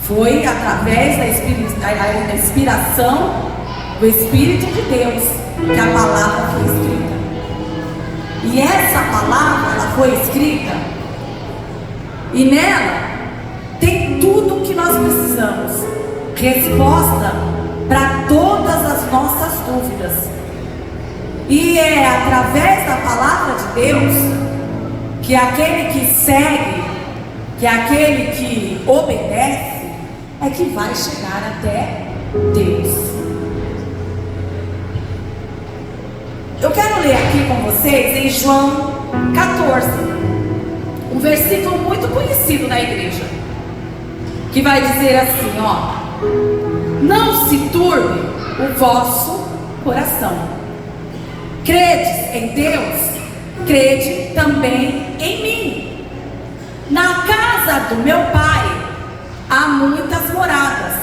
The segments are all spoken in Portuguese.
Foi através da inspiração do Espírito de Deus que a palavra foi escrita. E essa palavra, ela foi escrita, e nela tem tudo o que nós precisamos, resposta para todas as nossas dúvidas. E é através da palavra de Deus que aquele que segue, que aquele que obedece, é que vai chegar até Deus. Eu quero ler aqui com vocês em João 14, um versículo muito conhecido na igreja, que vai dizer assim, ó: não se turbe o vosso coração. Credes em Deus, crede também em mim. Na casa do meu Pai há muitas moradas.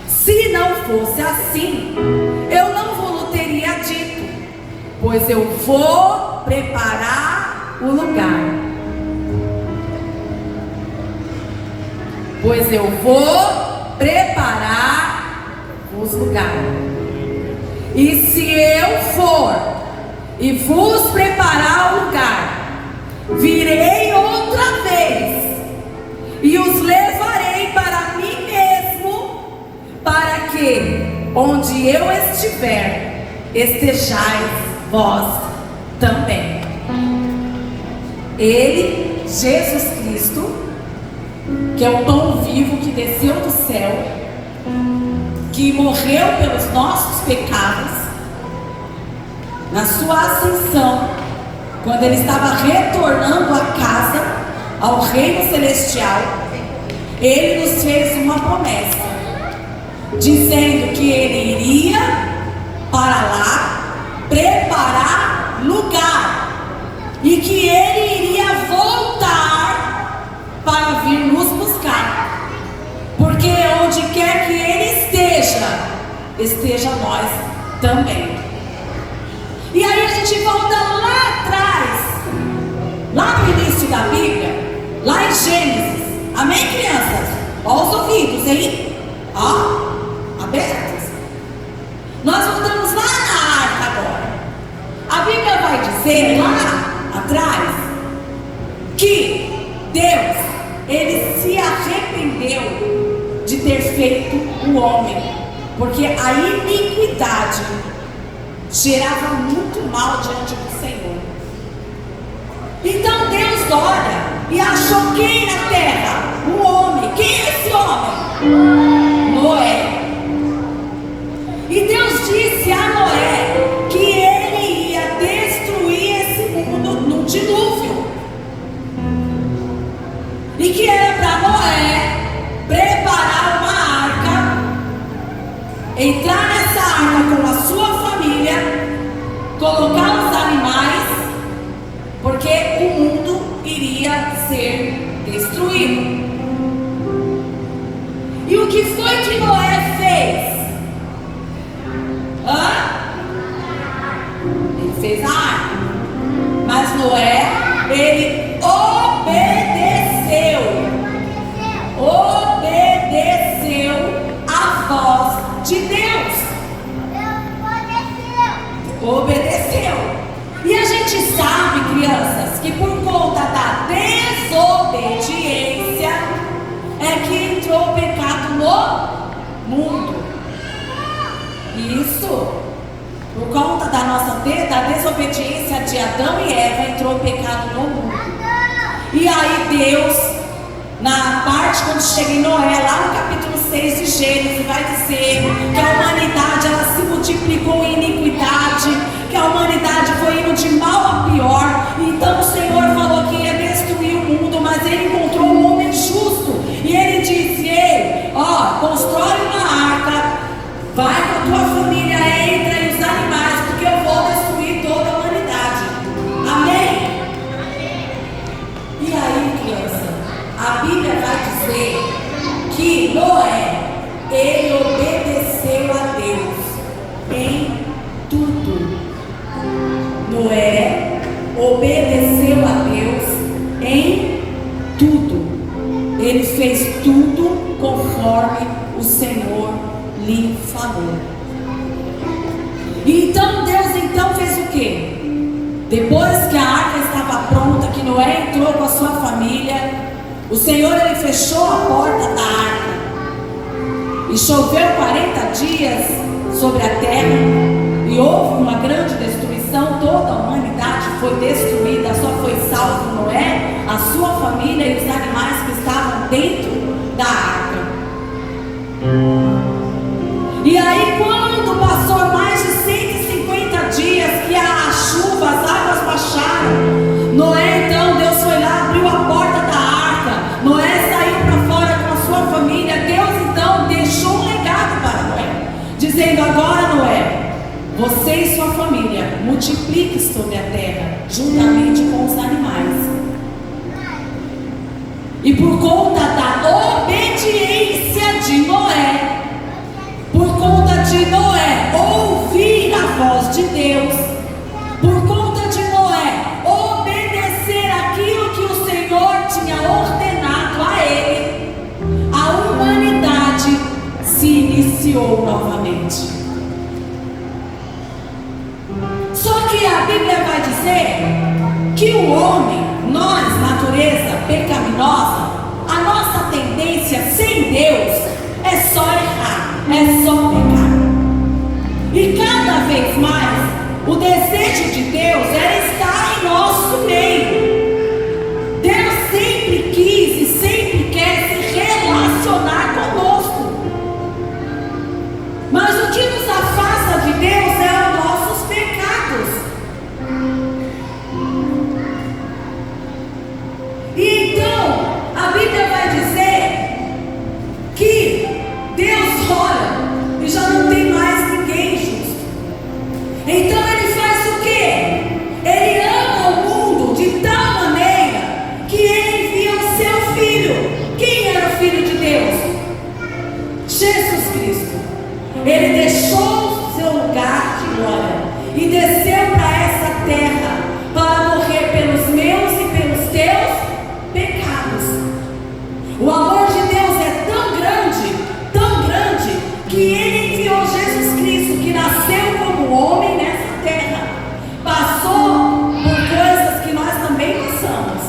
Se não fosse assim, eu não vos teria dito, pois eu vou preparar o lugar. Pois eu vou preparar os lugares. E se eu for e vos preparar o lugar, virei outra vez e os levarei para mim mesmo, para que onde eu estiver, estejais vós também. Ele, Jesus Cristo, que é o pão vivo que desceu do céu, que morreu pelos nossos pecados, na sua ascensão, quando ele estava retornando à casa, ao reino celestial, ele nos fez uma promessa, dizendo que ele iria para lá preparar lugar, e que ele iria voltar para vir nos buscar, porque onde quer que ele esteja nós também. E aí a gente volta lá atrás, lá no início da Bíblia, lá em Gênesis. Amém, crianças? Ó os ouvidos, hein? Ó, abertos. Nós voltamos lá na arca agora. A Bíblia vai dizer lá atrás que Deus, ele se arrependeu de ter feito o homem, porque a iniquidade gerava muito mal diante do Senhor. Então Deus olha e achou quem na terra? Um homem. Quem é esse homem? Noé. E Deus disse a Noé que ele ia destruir esse mundo num dilúvio, e que era para Noé preparar uma arca, entrar nessa arca com a sua família, colocar os animais, porque o mundo iria ser destruído. E o que foi que Noé fez? Ele fez a arca, mas Noé, ele obedeceu a voz de Deus. Obedeceu. E a gente sabe, crianças, que por conta da desobediência é que entrou o pecado no mundo. Isso, por conta da desobediência de Adão e Eva, entrou o pecado no mundo. E aí Deus, na parte quando chega em Noé, lá no capítulo 6 de Gênesis, vai dizer que a humanidade, ela se multiplicou em iniquidade, que a humanidade foi indo de mal a pior. Então o Senhor falou que ia destruir o mundo, mas ele encontrou um homem justo, e ele disse: ei, ó, constrói uma arca, vai com a tua família, entra e os animais, porque eu vou destruir toda a humanidade. Amém? E aí, criança, a Bíblia vai dizer que Noé, ele obedeceu a Deus em tudo. Noé obedeceu a Deus em tudo. Ele fez tudo conforme conforme o Senhor lhe falou. E então Deus fez o quê? Depois que a arca estava pronta, que Noé entrou com a sua família, o Senhor ele fechou a porta da arca. E choveu 40 dias sobre a terra, e houve uma grande destruição. Toda a humanidade foi destruída, só foi salvo Noé, a sua família e os animais que estavam dentro da arca. E aí, quando passou mais de 150 dias que a chuva, as águas baixaram, Noé então, Deus foi lá, abriu a porta da arca, Noé saiu para fora com a sua família. Deus então deixou um legado para Noé, dizendo: agora Noé, você e sua família multiplique sobre a terra, juntamente com os animais. E por conta da obediência de Noé, por conta de Noé ouvir a voz de Deus, por conta de Noé obedecer aquilo que o Senhor tinha ordenado a ele, a humanidade se iniciou novamente. Só que a Bíblia vai dizer que o homem, nós, natureza pecaminosa, a nossa tendência sem Deus é só errar, é só pecar. E cada vez mais o desejo de Deus era estar em nosso meio. Deus sempre quis e sempre quer se relacionar conosco. Mas o que nos afasta de Deus é os nossos pecados. E então a Bíblia vai dizer que Deus olha e já não tem mais ninguém justo. Então ele faz o quê? Ele ama o mundo de tal maneira que ele envia o seu filho. Quem era o filho de Deus? Jesus Cristo. Ele deixou o seu lugar de glória e desceu para essa terra para morrer pelos meus e pelos teus pecados. O amor de Deus é tão grande, que ele enviou Jesus Cristo, que nasceu como homem nessa terra, passou por coisas que nós também passamos,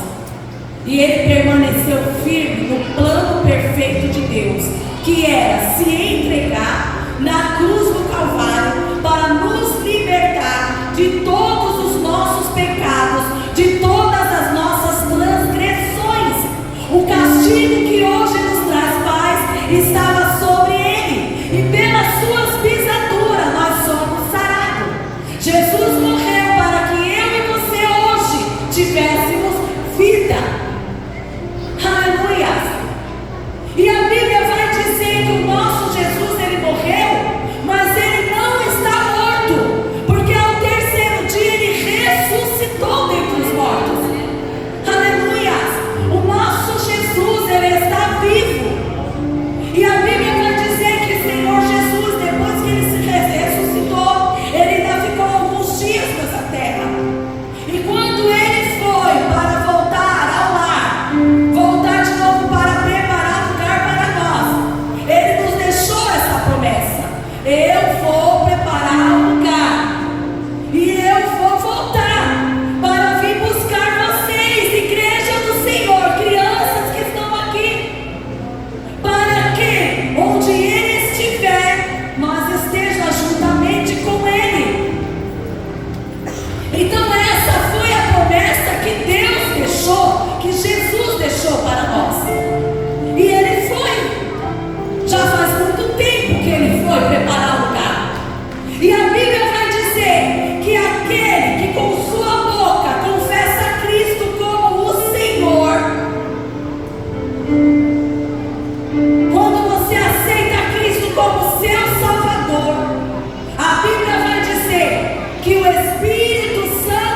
e ele permaneceu firme no plano perfeito de Deus, que era se entregar na cruz do Calvário para nos libertar de todos os nossos pecados, de todas as nossas transgressões. O castigo que hoje nos traz paz estava sobre ele, e pelas suas pisaduras nós somos sarados. Jesus morreu para que eu e você hoje tivéssemos vida. Aleluia! E a Bíblia vai dizer que o nosso Jesus, ele morreu, mas ele não está morto, porque ao terceiro dia ele ressuscitou dentre os mortos. Aleluia! O nosso Jesus, ele está vivo. E a Bíblia vai dizer que o Senhor Jesus, depois que ele se ressuscitou, ele ainda ficou alguns dias nessa terra. E quando ele foi para voltar ao lar, voltar de novo para preparar lugar para nós, ele nos deixou essa promessa: eu vou preparar um lugar, e eu vou voltar para vir buscar vocês, igreja do Senhor, crianças que estão aqui, para que onde ele estiver, nós estejamos juntamente com ele. Então essa foi a promessa que Deus deixou, que Jesus deixou para nós. E ele foi. Já faz muito tempo que ele foi preparar o lugar. E a Bíblia vai dizer que aquele que com sua boca confessa Cristo como o Senhor, quando você aceita Cristo como seu Salvador, a Bíblia vai dizer que o Espírito Santo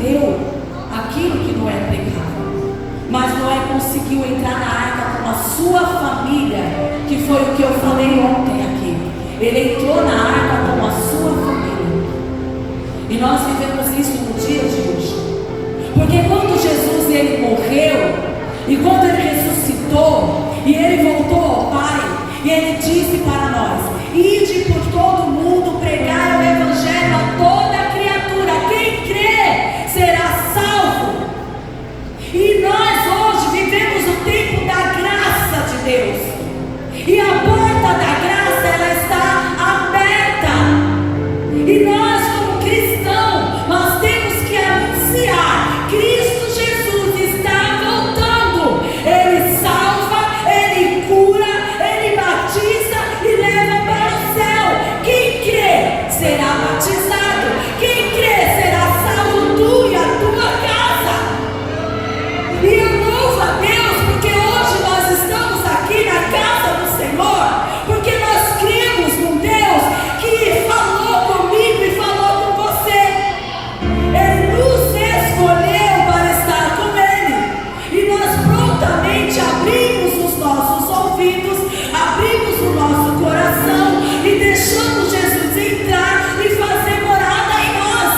deu aquilo que Noé pregava. Mas Noé conseguiu entrar na arca com a sua família, que foi o que eu falei ontem aqui. Ele entrou na arca com a sua família. E nós vivemos isso no dia de hoje. Porque quando Jesus ele morreu, e quando ele ressuscitou, e ele voltou ao Pai, e ele disse para nós: ide por todo mundo, pregai o Evangelho a toda criatura. Quem crê será salvo. E nós hoje vivemos o tempo da graça de Deus. E a porta da graça, ela está aberta. E nós, como cristãos, nós temos que anunciar: Cristo Jesus está voltando. Ele salva, Ele cura, Ele batiza e leva para o céu. Quem crê será batizado. Quem crê será salvo, tu e a tua casa. E eu louvo a Deus porque hoje nós estamos aqui na casa do Senhor, porque nós cremos num Deus que falou comigo e falou com você. Ele nos escolheu para estar com Ele, e nós prontamente abrimos os nossos ouvidos, abrimos o nosso coração e deixamos Jesus entrar e fazer morada em nós.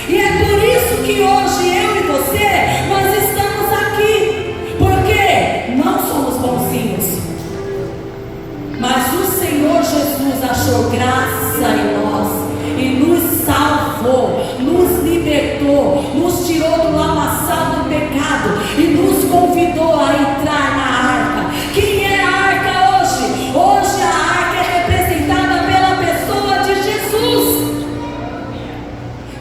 E é por isso que hoje eu e você, nós estamos aqui, porque não somos bonzinhos, mas o Senhor Jesus achou graça em nós e nos salvou, nos libertou, nos tirou do lamaçal do pecado e nos convidou a entrar na arca. Quem é a arca hoje? Hoje a arca é representada pela pessoa de Jesus.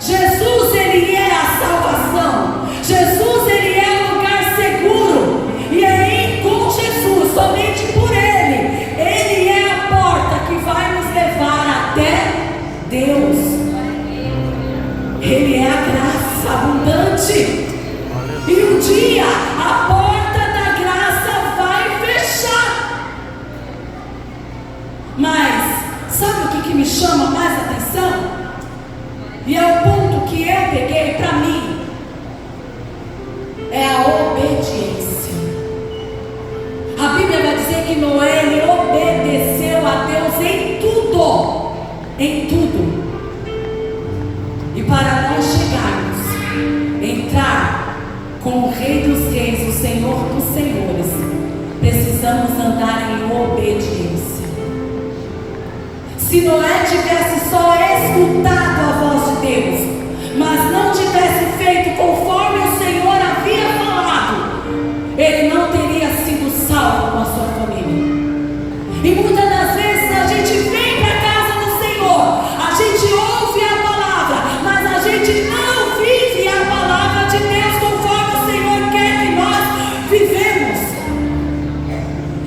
Jesus, Ele é a salvação. Jesus, Ele é o lugar seguro. E aí com Jesus, somente por Ele, Ele é a porta que vai nos levar até Deus. Ele é a graça abundante. E um dia a porta da graça vai fechar. Mas sabe o que me chama mais atenção? E é o ponto que eu peguei para mim: é a obediência. A Bíblia vai dizer que Noé, ele obedeceu a Deus em tudo. Em tudo. E para nós chegarmos, entrar com o Rei dos Reis, o Senhor dos Senhores, precisamos andar em obediência. Se Noé tivesse só escutado a voz de Deus, mas não tivesse feito conforme o Senhor havia falado, ele não teria sido salvo com a sua família. E muitas das vezes a gente vem para a casa do Senhor, a gente ouve a palavra, mas a gente não vive a palavra de Deus conforme o Senhor quer que nós vivemos.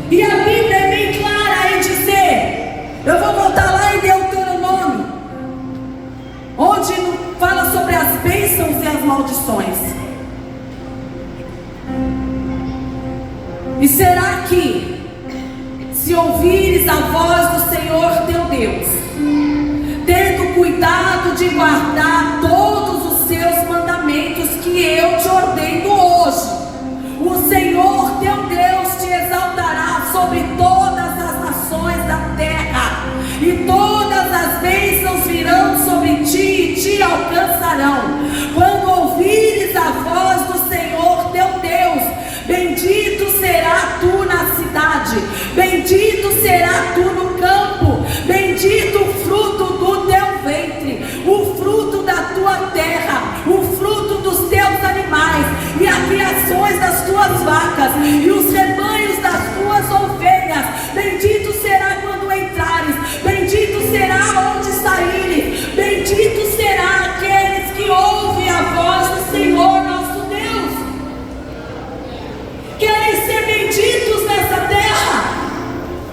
E a Bíblia é bem clara em dizer, eu vou voltar lá em Deuteronômio, onde fala sobre as bênçãos e as maldições. E será que, se ouvires a voz do Senhor teu Deus, tendo cuidado de guardar todos os seus mandamentos que eu te ordeno hoje, o Senhor teu Deus te exaltará sobre todas as nações da terra, e todas as bênçãos virão sobre ti e te alcançarão. Quando ouvires a voz do Senhor teu Deus, bendito será tu na cidade, bendito será tu no campo, bendito o fruto do teu ventre, o fruto da tua terra, o fruto dos teus animais, e as criações das tuas vacas, e os rebanhos das tuas ovelhas. Bendito será quando entrares, bendito será onde saíres, bendito será aqueles que ouvem a voz do Senhor nosso Deus. Querem ser benditos nessa terra?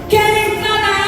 Querem entrar na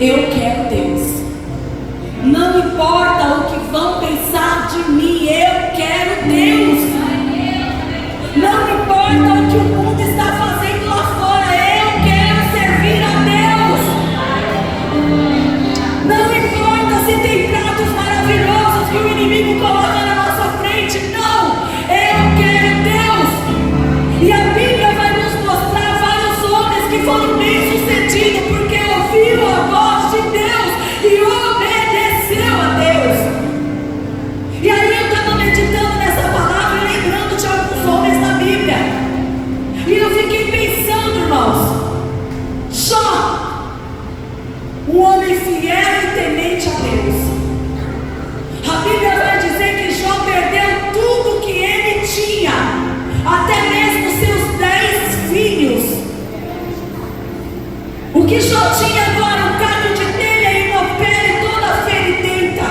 eu quero Deus. Não importa o que vão pensar de mim, eu quero Deus. Não importa o que o mundo está fazendo lá fora, eu quero servir a Deus. Não importa se tem pratos maravilhosos que o inimigo coloca na nossa frente, não, eu quero Deus. E a Bíblia vai nos mostrar vários homens que foram bem-sucedidos porque ouviram a voz de Deus e obedeceu a Deus. E aí eu estava meditando nessa palavra e lembrando de alguns homens da Bíblia. E eu fiquei pensando, irmãos, Jó, um homem fiel e temente a Deus. A Bíblia vai dizer que Jó perdeu tudo que ele tinha, até mesmo seus 10 filhos. O que Jó tinha agora, um caco de telha e uma pele toda feridenta.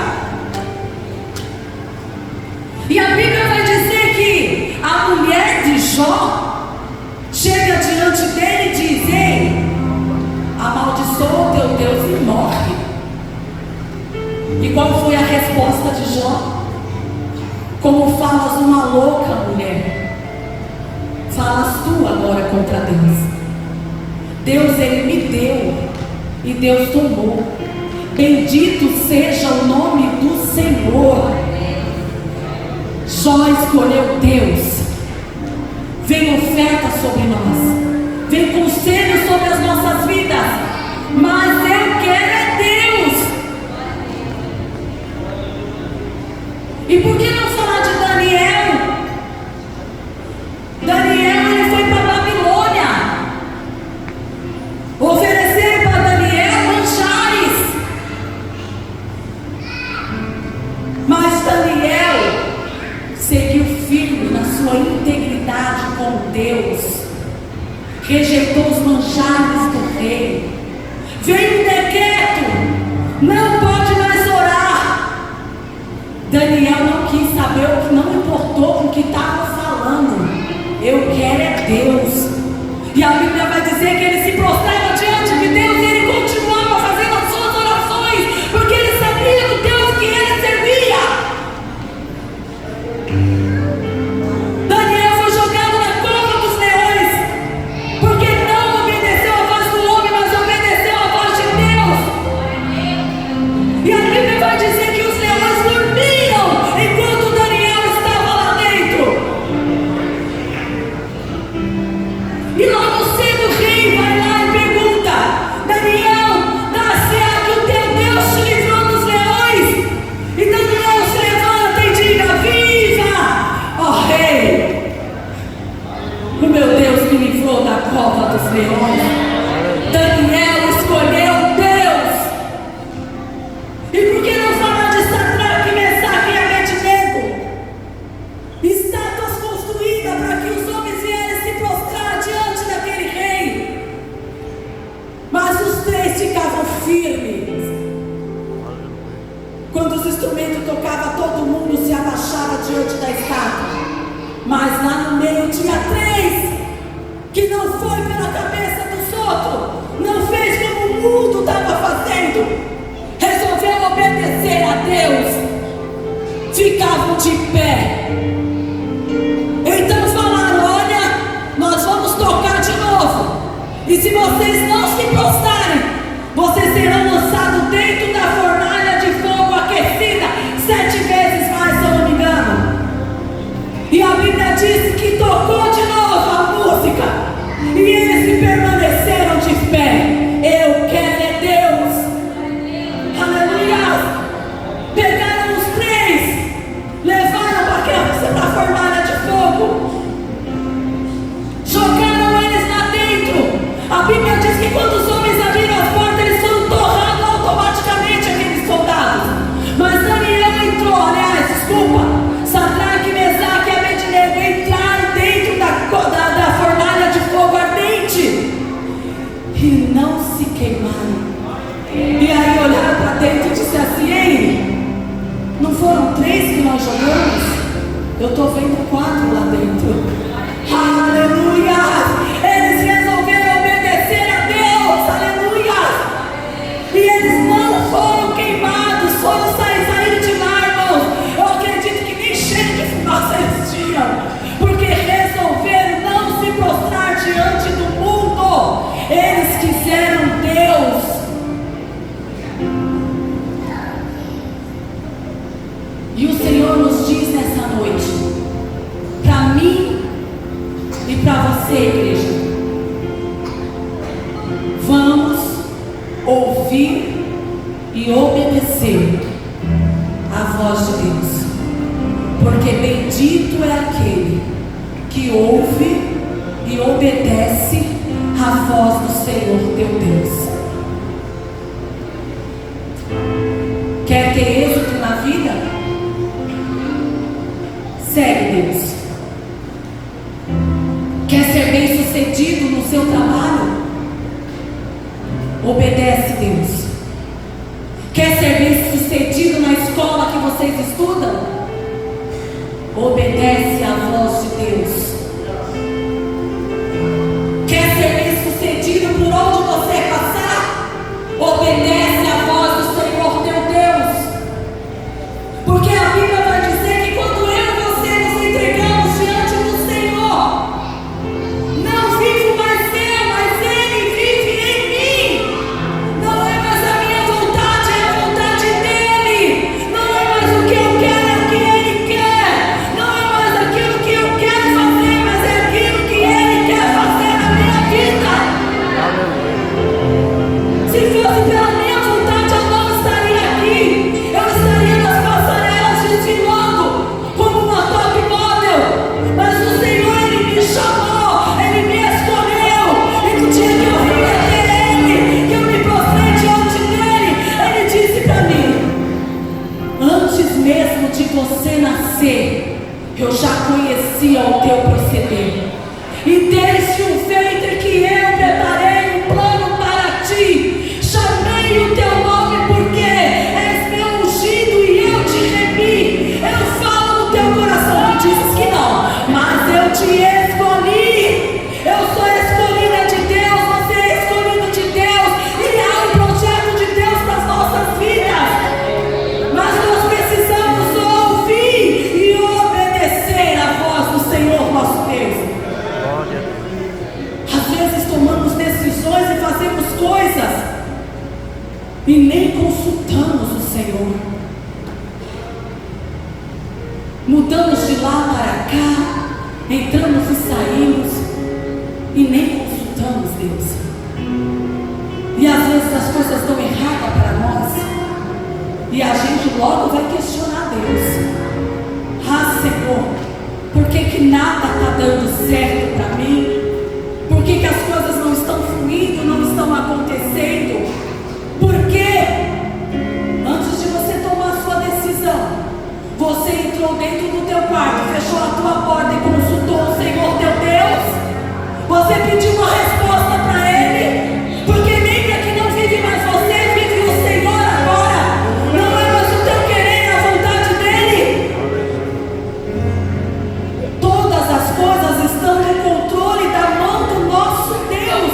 E a Bíblia vai dizer que a mulher de Jó chega diante dele e diz: ei, amaldiçoa o teu Deus e morre. E qual foi a resposta de Jó? Como falas uma louca, mulher, falas tu agora contra Deus. Deus, ele me deu e Deus tomou. Bendito seja o nome do Senhor. Jó escolheu Deus. Vem oferta sobre nós, vem conselho sobre as nossas vidas, mas eu quero é Deus. E por que não falar de Daniel? Daniel, ele foi para a Babilônia. Ofereceram para Daniel manjares, mas Daniel seguiu firme na sua integridade com Deus, rejeitou os manjares do rei. Veio um decreto: não pode mais orar. Daniel não quis saber, o que não importou com o que estava falando. Eu quero é Deus. E a Bíblia vai dizer que ele se prostrava diante de Deus e ele continuava fazendo as suas orações, porque ele sabia do Deus que ele servia. Daniel foi jogado na cova dos leões, porque não obedeceu a voz do homem, mas obedeceu a voz de Deus. E a Bíblia vai dizer que os leões dormiam enquanto Daniel estava lá dentro. E logo cedo o rei vai lá e pergunta: Daniel, dá certo que o teu Deus te livrou dos leões? E Daniel se levanta e diga: viva, ó rei, o meu Deus me livrou da cova dos leões. Daniel escolheu Deus. E por que não falar de Sadraque, Mesaque e Abednego? Estátuas construídas para que os homens vierem se prostrar diante daquele rei, mas os três ficavam firmes. Quando os instrumentos tocavam, todo mundo se abaixava diante da estátua, mas lá no meio tinha três que não foi pela cabeça dos outros, não fez como o mundo estava fazendo, resolveu obedecer a Deus, ficavam de pé. Então falaram: olha, nós vamos tocar de novo, e se vocês não se prostrarem, vocês serão lançados dentro da fornalha de fogo aquecida 7 vezes mais, se eu não me engano. E a Bíblia diz que tocou de novo a música e eles permaneceram de pé. Eu quero é Deus. Aleluia. Pegaram os três, levaram para a fornalha de fogo, jogaram eles lá dentro. A Bíblia diz que quando os homens abriram as portas, eles foram torrando automaticamente aqueles soldados. Mas Daniel entrou, Sadraque, Mesaque e Abednego entraram dentro da fornalha de fogo ardente e não se queimaram. E aí olharam para dentro e disseram assim: ei, não foram 3 que nós jogamos? Eu estou vendo 4 lá dentro. Aleluia! Eles resolveram obedecer a Deus. Aleluia! E eles você, igreja. Vamos ouvir e obedecer a voz de Deus, porque bendito é aquele que ouve e obedece a voz do Senhor teu Deus. Quer ter êxito na vida? Segue Deus. Quer ser bem sucedido no seu trabalho? Obedece Deus. Quer ser bem sucedido na escola que vocês estudam? Obedece à voz de Deus. Quer ser bem sucedido por onde você passar? Obedece à voz do Senhor teu Deus. Porque a Bíblia vai dizer que quando eu e você nos entregamos diante do Senhor, não vivo mais eu, mas Ele vive em mim. Não é mais a minha vontade, é a vontade dEle. Não é mais o que eu quero, é o que Ele quer. Não é mais aquilo que eu quero fazer, mas é aquilo que Ele quer fazer na minha vida. Se fosse pela minha vontade, eu não estaria aqui. Eu estaria nas passarelas desfilando como uma top model. Mas o Senhor, Ele me chamou, Ele me escolheu. E no dia que eu vim até Ele, que eu me prostrei diante dEle, Ele disse para mim: antes mesmo de você nascer, eu já conhecia o teu proceder. E desde o ventre que eu preparei um plano para ti, chamei o teu nome porque és meu ungido e eu te remi. Eu falo no teu coração, tu dizes que não, mas eu te escolhi. Eu sou escolhida de Deus, você é escolhido de Deus, e há um projeto de Deus para as nossas vidas. Mas nós precisamos ouvir e obedecer a voz do Senhor nosso Deus. Às vezes tomamos decisões e fazemos coisas e nem consultamos o Senhor. Mudamos de lá para cá, entramos e saímos e nem consultamos Deus. E às vezes as coisas estão erradas para nós e a gente logo vai questionar Deus. Ah, Senhor, por que nada está dando certo para mim? Por que as coisas não estão fluindo, não estão acontecendo? Porque antes de você tomar a sua decisão, você entrou dentro do teu quarto, fechou a tua porta e consultou o Senhor teu Deus? Você pediu uma resposta para Ele? Porque lembra que não vive mais você, vive o Senhor agora. Não é mais o teu querer, é a vontade dEle. Todas as coisas estão no controle da mão do nosso Deus.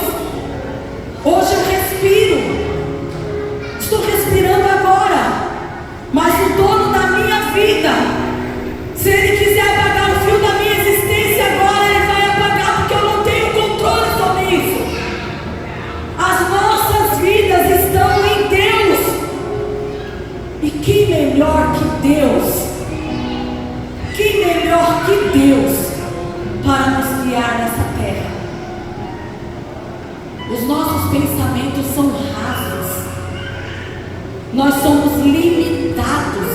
Hoje eu respiro, estou respirando agora, mas o dono da minha vida, se Ele quiser apagar o fio da minha existência agora, Ele vai apagar, porque eu não tenho controle sobre isso. As nossas vidas estão em Deus. E que melhor que Deus, que melhor que Deus para nos guiar nessa terra. Os nossos pensamentos são rasos, nós somos limitados.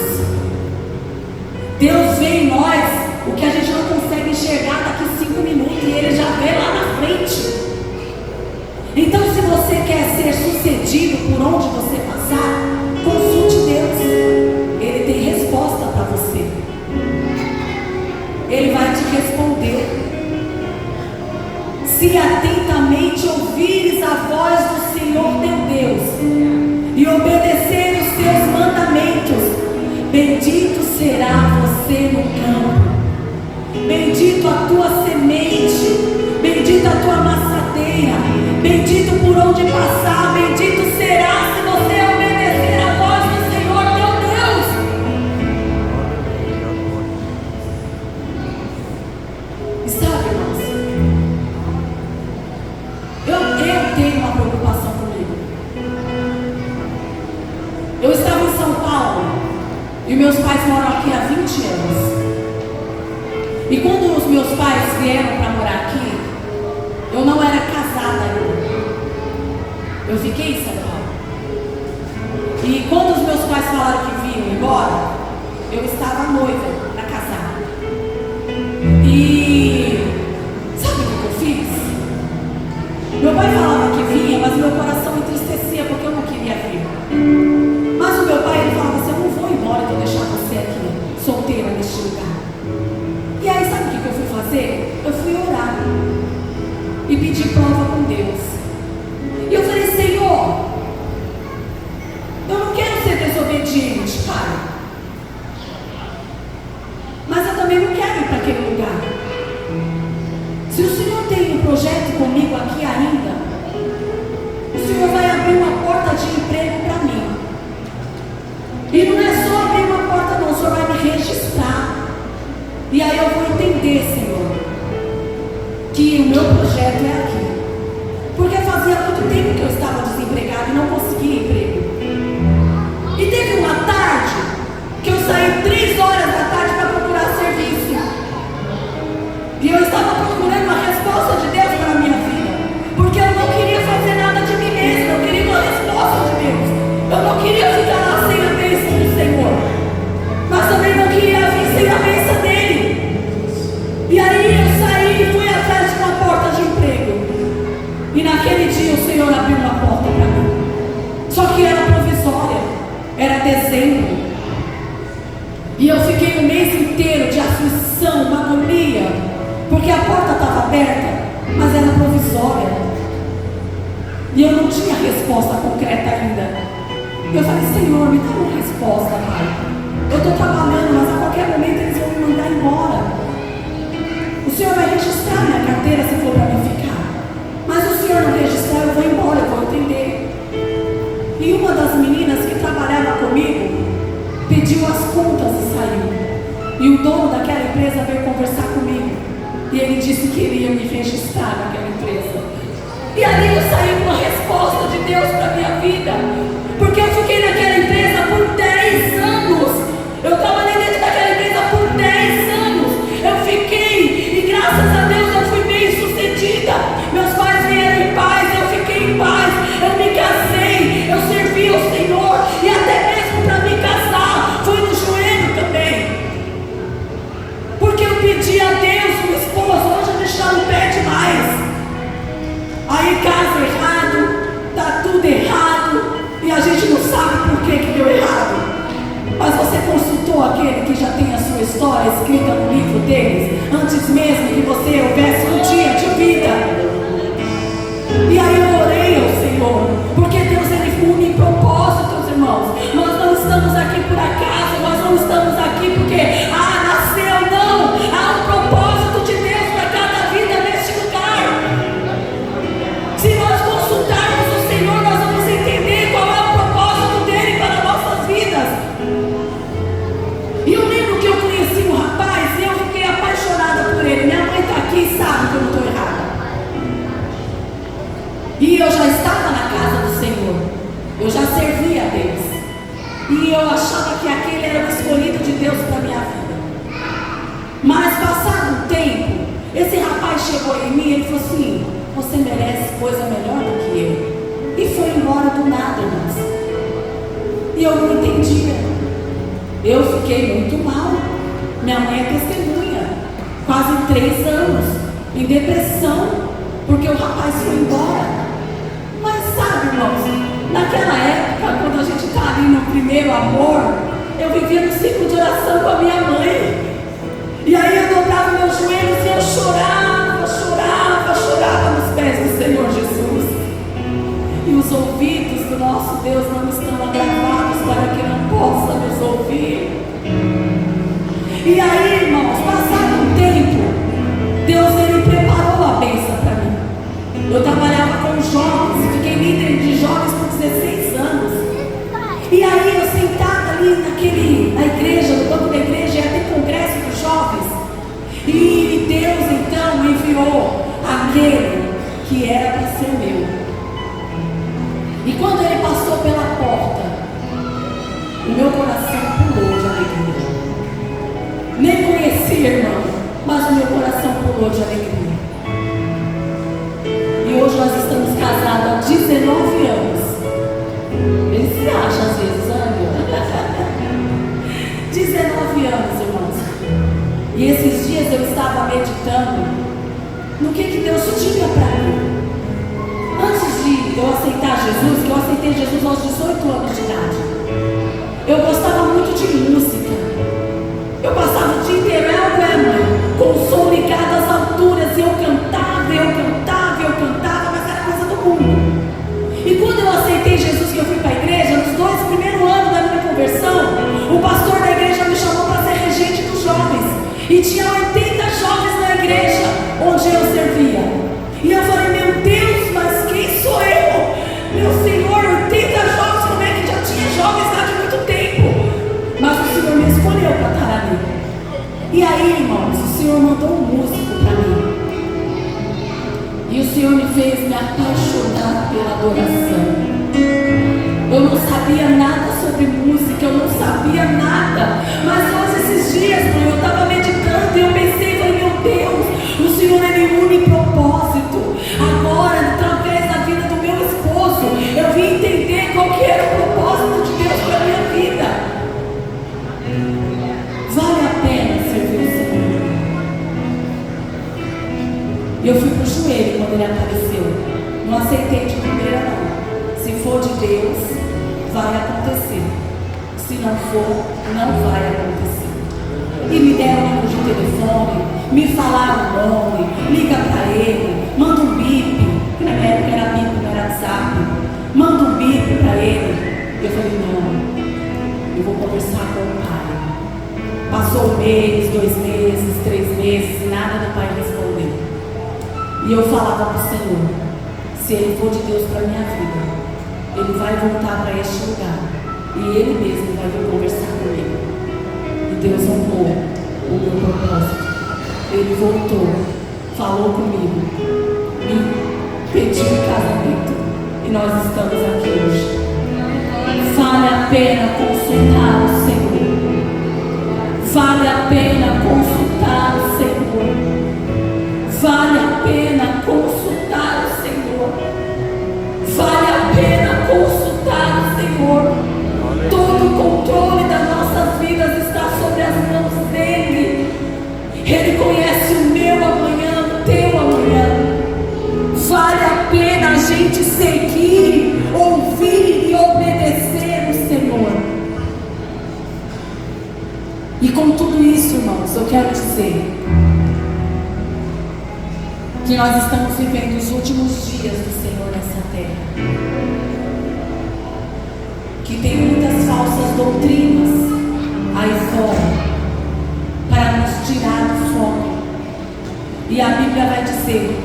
Deus vê em nós o que a gente não consegue enxergar daqui 5 minutos e Ele já vê lá na frente. Então, se você quer ser sucedido por onde você passar, consulte Deus. Ele tem resposta para você. Ele vai te responder. Se atentamente ouvires a voz do Senhor teu Deus e obedecer os seus mandamentos, bendito será você no campo, bendito a tua semente, bendita a tua maçadeira, bendito por onde passar, bendito será se você obedecer a voz do Senhor teu Deus. E sabe, irmãos, eu tenho uma preocupação comigo. Eu estava em São Paulo e meus pais moram aqui há 20 anos. E quando os meus pais vieram para morar aqui, Eu não era casada ainda. Eu fiquei em São Paulo. E quando os meus pais falaram que vinham embora, eu estava noiva para casar. E sabe o que eu fiz? Meu pai falava que vinha, mas meu coração entristecia porque eu não queria vir. Mas o meu pai, ele falava assim: eu não vou embora e vou deixar você aqui, solteira neste lugar. E aí sabe o que eu fui fazer? Eu fui orar e pedir prova com Deus. E eu falei: Senhor, eu não quero ser desobediente, Pai, mas eu também não quero ir para aquele lugar. Se o Senhor tem um projeto comigo aqui ainda, o Senhor vai abrir uma porta de emprego para mim. E não é só abrir uma porta não, o Senhor vai me registrar. E aí eu vou entender, Senhor, que o meu projeto é aqui. Porque fazia muito tempo que eu estava desempregado e não conseguia emprego. E teve uma tarde que eu saí 3 horas da tarde para procurar serviço. E eu estava procurando uma resposta de Deus para a minha vida. Porque eu não queria fazer nada de mim mesma, eu queria uma resposta de Deus. Eu não queria ficar lá sem a bênção do Senhor, mas também não queria vir sem a bênção dele. E aí eu saí e fui atrás de uma porta de emprego. E naquele dia o Senhor abriu uma porta para mim. Só que era provisória, era dezembro. E eu fiquei um mês inteiro de aflição, uma agonia, porque a porta estava aberta, mas era provisória. E eu não tinha resposta concreta ainda. Eu falei: Senhor, me dá uma resposta, Pai. Eu estou trabalhando, mas a qualquer momento eles vão me mandar embora. O Senhor vai registrar minha carteira se for para mim ficar. Mas o Senhor não registrar, eu vou embora, eu vou entender. E uma das meninas que trabalhava comigo pediu as contas e saiu. E o dono daquela empresa veio conversar comigo. E ele disse que iria me registrar naquela empresa. E ali eu saí com uma resposta de Deus para a minha vida. Porque eu fiquei naquela empresa por 10 anos. Eu trabalhei dentro daquela empresa por 10 anos. Eu fiquei, e graças a Deus eu fui bem sucedida. Meus pais vieram em paz, eu fiquei em paz. Eu me casei, eu servi ao Senhor. E até mesmo para me casar, foi no joelho também. Porque eu pedi a Deus um esposo, hoje a gente já não pede mais. Aí casa errado, tá tudo errado, e a gente não sabe por que deu errado. Mas você consultou aquele que já tem a sua história escrita no livro deles, antes mesmo que você houvesse um dia de vida. E aí eu orei ao Senhor, porque Deus, ele une propósitos, irmãos. Nós não estamos aqui por acaso, nós não estamos aqui porque nasceu, não. Há um propósito de Deus para cada vida neste lugar. Se nós consultarmos o Senhor, nós vamos entender qual é o propósito dele para nossas vidas. E eu lembro que eu conheci um rapaz e eu fiquei apaixonada por ele. Minha mãe está aqui e sabe que eu não estou errada. E eu já estava na casa do Senhor, eu já servia a Deus. E eu achava que aquele era o escolhido de Deus para a minha vida. Mas passado um tempo, esse rapaz chegou em mim e ele falou assim: você merece coisa melhor do que eu. E foi embora do nada, irmãos. E eu não entendia. Eu fiquei muito mal. Minha mãe é testemunha. Quase 3 anos em depressão, porque o rapaz foi embora. Mas sabe, irmãos, naquela época, quando a gente está ali no primeiro amor, eu vivia no ciclo de oração com a minha mãe. E aí eu dobrava meus joelhos e eu chorava nos pés do Senhor Jesus. E os ouvidos do nosso Deus não estão agravados para que não possa nos ouvir. E aí, irmãos, passado um tempo, Deus, ele preparou a bênção para mim. Eu trabalhava com jovens, fiquei líder de jovens por 16 anos. E aí eu sentada ali na igreja, no banco da igreja, ia ter congresso dos jovens. E Deus então enviou aquele que era para ser meu. E quando ele passou pela porta, o meu coração pulou de alegria. Nem conhecia, irmão, mas o meu coração pulou de alegria. hoje nós estamos casados há 19 anos. Ele se acha às vezes, olha. 19 anos, irmãos. E esses dias eu estava meditando no que Deus tinha para mim. Antes de eu aceitar Jesus, que eu aceitei Jesus aos 18 anos de idade, eu gostava muito de música. Eu passava o dia inteiro, com o som ligado às alturas, e eu cantava, mas era coisa do mundo. E quando eu aceitei Jesus, que eu fui para a igreja, nos 2 primeiros anos da minha conversão, o pastor da igreja me chamou para ser regente dos jovens. E tinha 80 jovens na igreja onde eu servia. E eu falei, meu Deus, mas quem sou eu? Meu Senhor, 80 jovens, como é que já tinha jovens lá de muito tempo? Mas o Senhor me escolheu para estar ali. E aí, irmãos, o Senhor mandou um músico para mim. E o Senhor me fez me apaixonar pela adoração. Eu não sabia nada sobre música, eu não sabia nada. Mas hoje, esses dias, eu estava meditando e eu pensei, falei, meu Deus, o Senhor é meu único propósito. Agora, através da vida do meu esposo, eu vim entender qual que era o propósito de Deus para a minha vida. Vale a pena servir o Senhor. Eu fui pro joelho quando ele apareceu. Não aceitei de primeira não. Se for de Deus, vai acontecer. Se não for, não vai acontecer. E me deram um número de telefone, me falaram o nome, liga para ele, manda um bip, que na minha época era bip, não era WhatsApp. Manda um bip para ele. Eu falei, não, eu vou conversar com o pai. Passou 1 mês, 2 meses, 3 meses, e nada do pai respondeu. E eu falava para o Senhor, se ele for de Deus para a minha vida, ele vai voltar para este lugar. E ele mesmo vai vir conversar comigo. E Deus honrou o meu propósito. Ele voltou, falou comigo, me pediu em casamento. E nós estamos aqui hoje. Vale a pena consultar o Senhor. Vale a pena consultar o Senhor. Vale a pena consultar o Senhor. Vale a pena consultar o Senhor. Todo o controle das nossas vidas está sobre as mãos dele. Ele conhece o meu amanhã, o teu amanhã. Vale a pena a gente seguir, ouvir e obedecer o Senhor. E com tudo isso, irmãos, eu quero dizer que nós estamos vivendo os últimos dias do Senhor nessa terra. Que tem muitas falsas doutrinas aí fora para nos tirar do foco. E a Bíblia vai dizer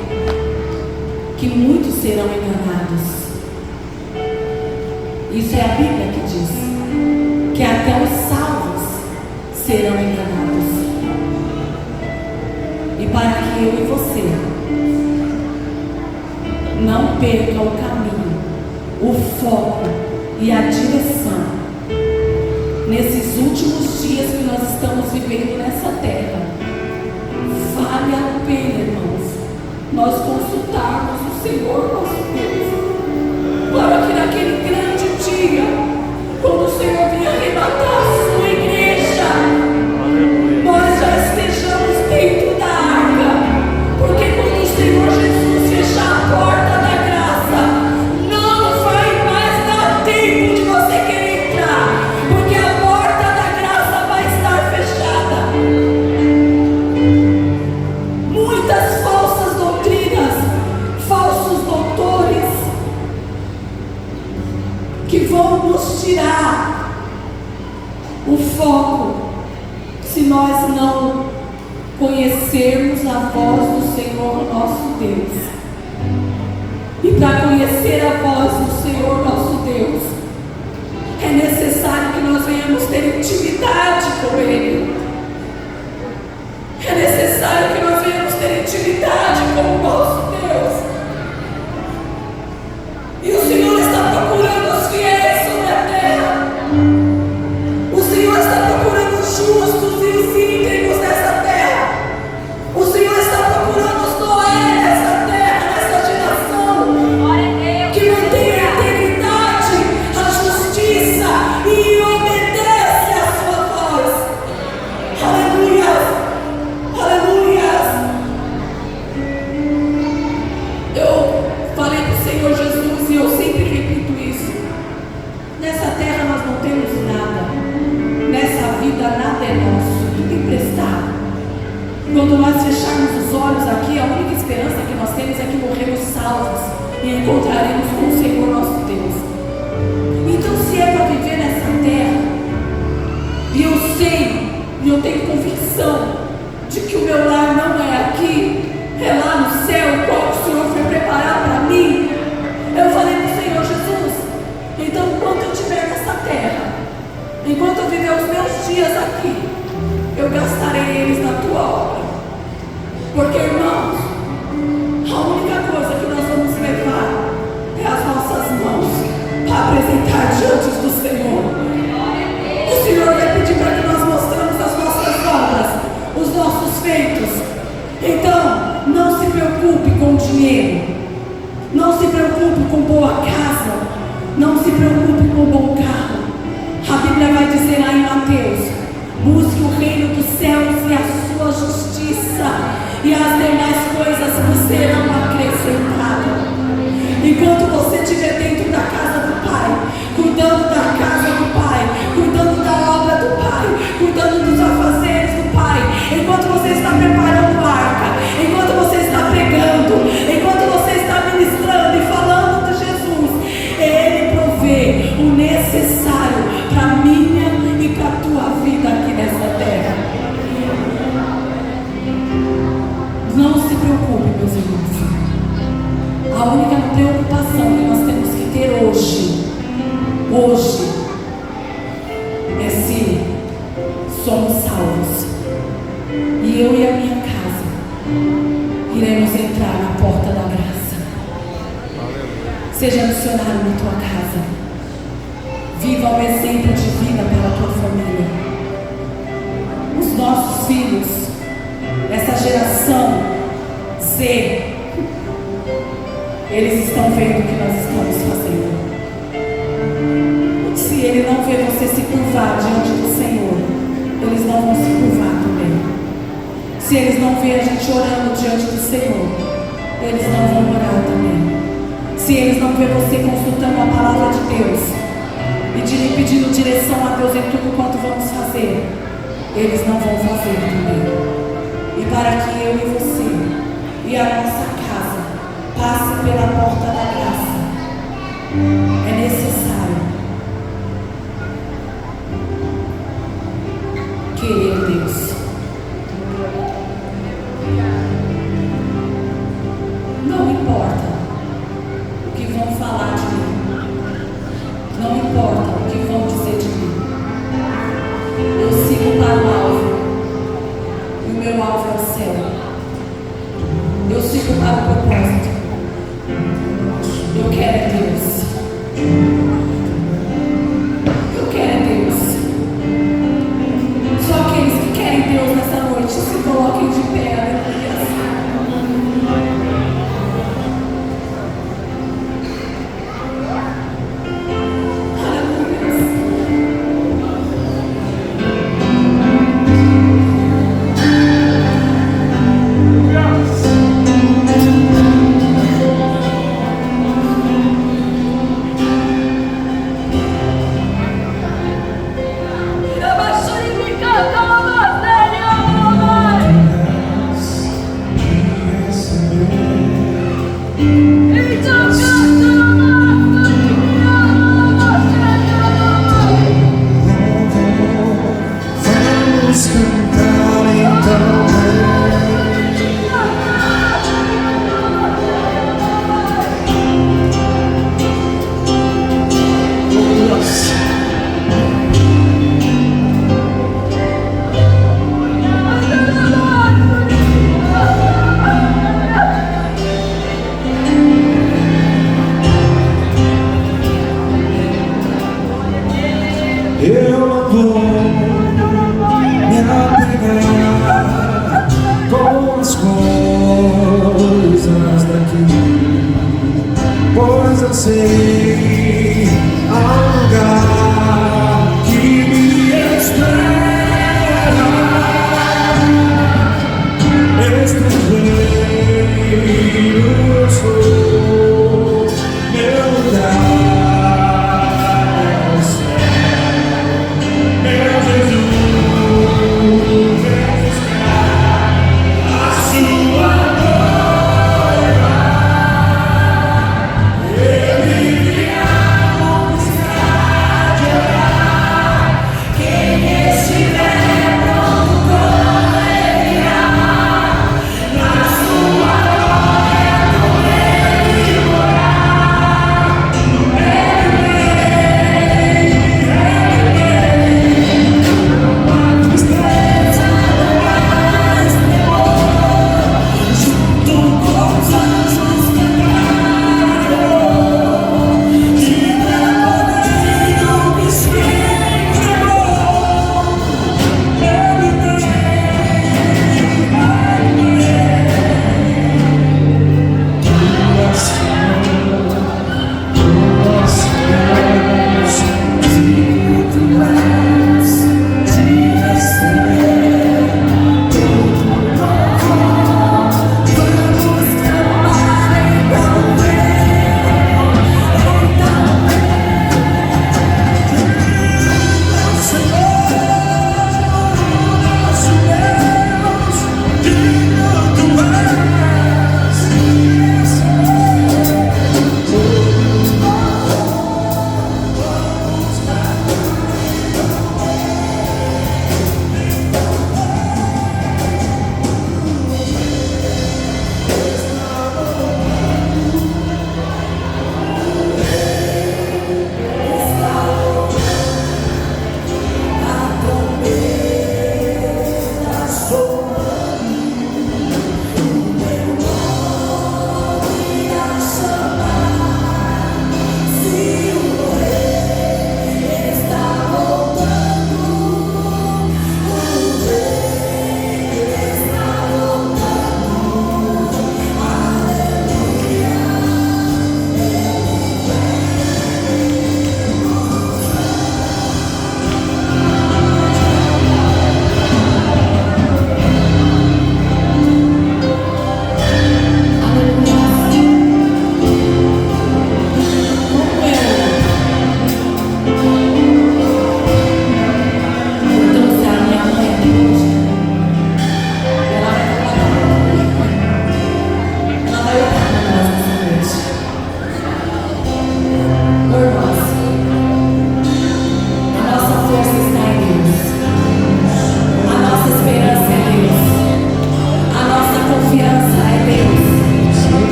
que muitos serão enganados. Isso é a Bíblia que diz que até os salvos serão enganados. E para que eu e você não perca o caminho, o foco e a direção nesses últimos dias que nós estamos vivendo nessa terra, vale a pena, irmãos, nós consultarmos o Senhor nosso Deus, para que naquele grande dia, quando o Senhor vier arrebatar a sua igreja, nós já estejamos dentro da arca. Porque quando o Senhor Jesus fechar a porta da graça, não vai mais dar tempo de você querer entrar, porque a porta da graça vai estar fechada. Muitas falsas doutrinas, falsos doutores, que vão nos tirar o foco, se nós não conhecermos a voz do Senhor nosso Deus. E para conhecer a voz do Senhor nosso Deus, é necessário que nós venhamos ter intimidade com Ele. É necessário que nós venhamos ter intimidade com o nosso Deus. E o Senhor está procurando os fiéis sobre a terra. O Senhor está procurando os justos e os íntegros nessa terra. O Senhor está procurando os Noé nessa terra, nessa geração. quando nós fecharmos os olhos aqui, a única esperança que nós temos é que morremos salvos e encontraremos com o Senhor nosso Deus. Então, se é para viver nessa terra, e eu sei, e eu tenho convicção de que o meu lar não é aqui, é lá no céu, qual o Senhor foi preparar para mim, eu falei para o Senhor Jesus, então enquanto eu estiver nessa terra, enquanto eu viver os meus dias aqui, eu gastarei eles na tua obra. Porque, irmãos, a única coisa que nós vamos levar é as nossas mãos para apresentar diante do Senhor. O Senhor vai pedir para que nós mostramos as nossas obras, os nossos feitos. Então, não se preocupe com dinheiro, não se preocupe com boa casa, não se preocupe com bom carro. A Bíblia vai dizer lá em Mateus: busque o reino dos céus e a sua justiça, e as demais coisas vos serão acrescentadas. Enquanto você estiver dentro da casa do Pai, cuidando da casa do Pai, cuidando da obra do Pai, cuidando dos afazeres do Pai, enquanto você está preparando a arca, enquanto você está pregando, enquanto você está ministrando e falando de Jesus, Ele provê o necessário para a minha e para a tua vida aqui nessa terra. Não se preocupe, meus irmãos. A única preocupação que nós temos que ter hoje é se somos salvos. E eu e a minha casa iremos entrar na porta da graça. Seja missionário na tua casa. Viva um exemplo de vida para a tua família. Os nossos filhos, essa geração Z, eles estão vendo o que nós estamos fazendo. Se ele não vê você se curvar diante do Senhor, eles não vão se curvar também. Se eles não vê a gente orando diante do Senhor, eles não vão orar também. Se eles não vê você consultando a palavra de Deus e pedindo direção a Deus em tudo quanto vamos fazer, eles não vão fazer também. E para que eu e você e a nossa casa passe pela porta da graça, é necessário querer Deus. Não importa o que vão falar de mim, não importa o que vão dizer de mim, eu sigo para o alvo, e o meu alvo é o céu. Eu sigo para o propósito.